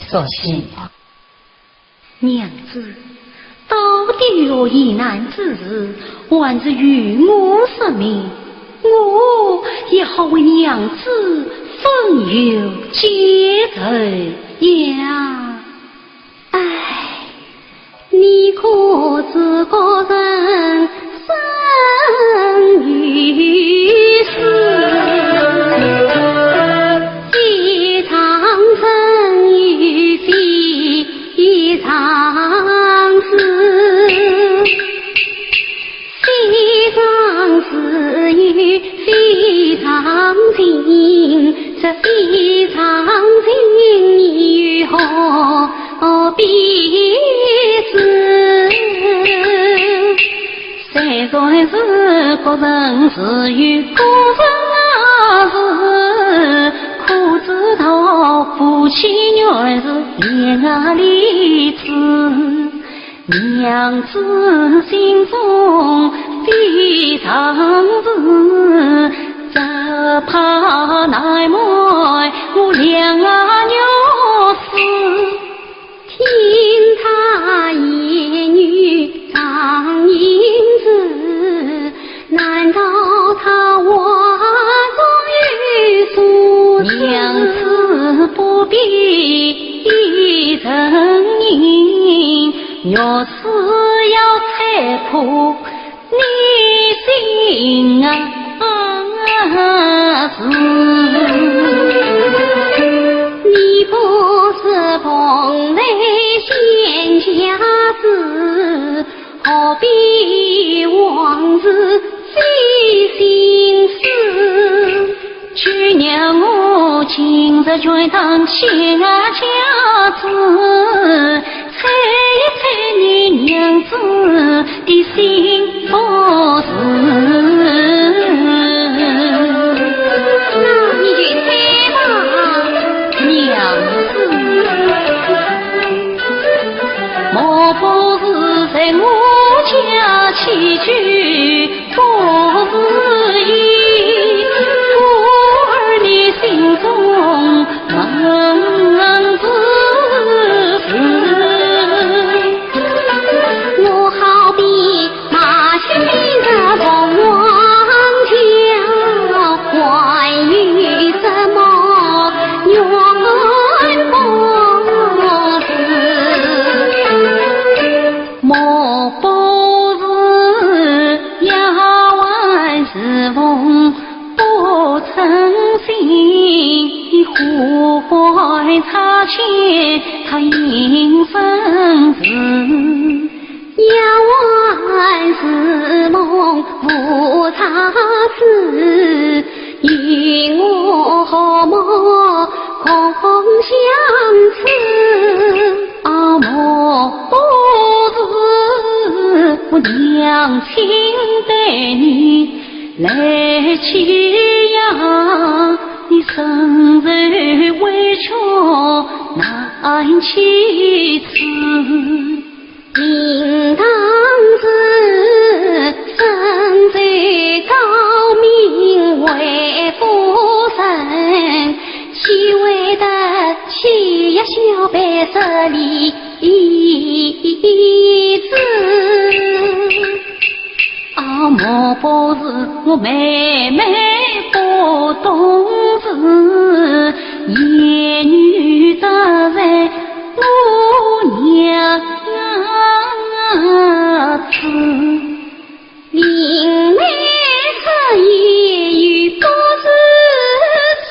说心话，娘子，到底有一难之事，还是与我说明，我也好为娘子分忧解愁呀。唉，你可知个人生于世，一场生于非一场死，非常死于非常情，这非常情你如何必知？谁说是个人是与个人是，可知道夫妻原是恋爱离子，娘子心中非常知，只怕乃妹我两女死，听他言语常因子，难道他话终于说娘子不必承认，若是要拆破你心你不是蓬莱仙家子，何必往日费心思？去年我亲自全当亲家子，猜一猜你娘子的心不是。莫不是在我家起居不是意，故而你心中闷自私。我好比马新的凤凰跳，关于什么缘不是？莫不是要万事风不诚心，祸怀他前他应生子，要万事梦无差事，与我何莫空相思？莫不是我娘亲对你来欺呀，你生日委屈难启齿，应当知生在高明为夫人，岂为得起呀小白色里子？莫不是我妹妹不懂事，言语得罪我娘子，灵妹这言语不是词，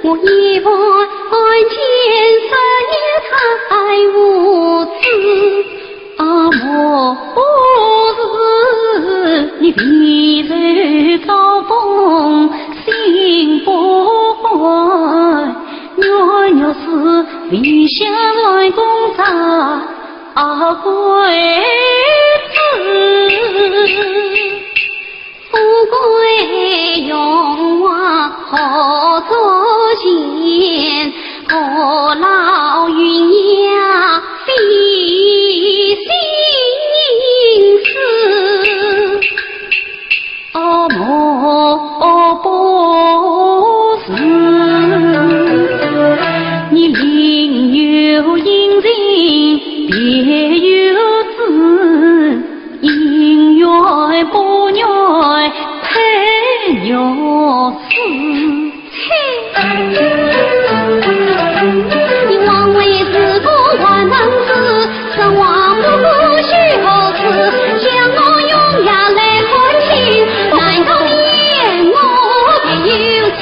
我一般见识也太无知。莫不是你避受高峰心不坏，若是理想来攻杀贵子，富贵荣华何作闲，何劳云呀费心思？莫不是你理情有因人别有志，姻缘不缘配鸟死。你枉为自古万能子，生王不许后嗣，将我用牙来换情，难道念我别有志？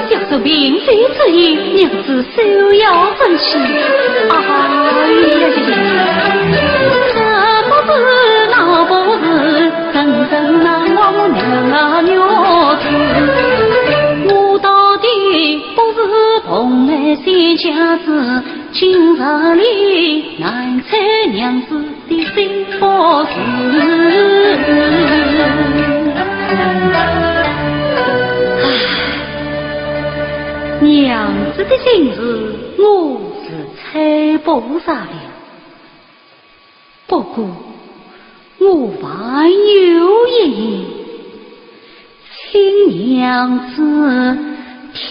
小手并非此意，娘子休要分析。哎呀，这不是那不是，真正难忘我娘啊娘子。我到底不是蓬莱仙家子，今日里难猜娘子的心不是。娘子的心事我是猜不上了，不过我还有一请娘子听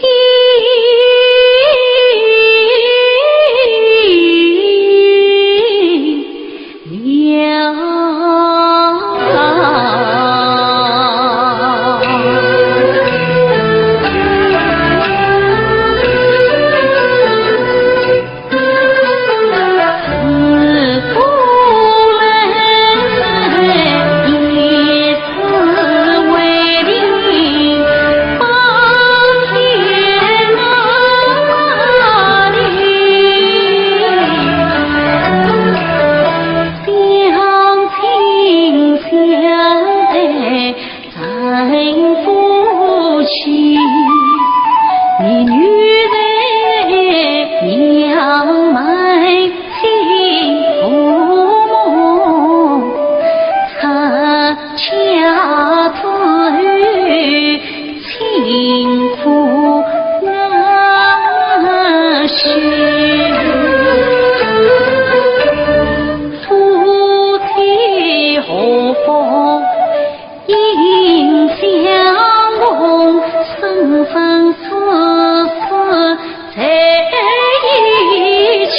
生死死在一起。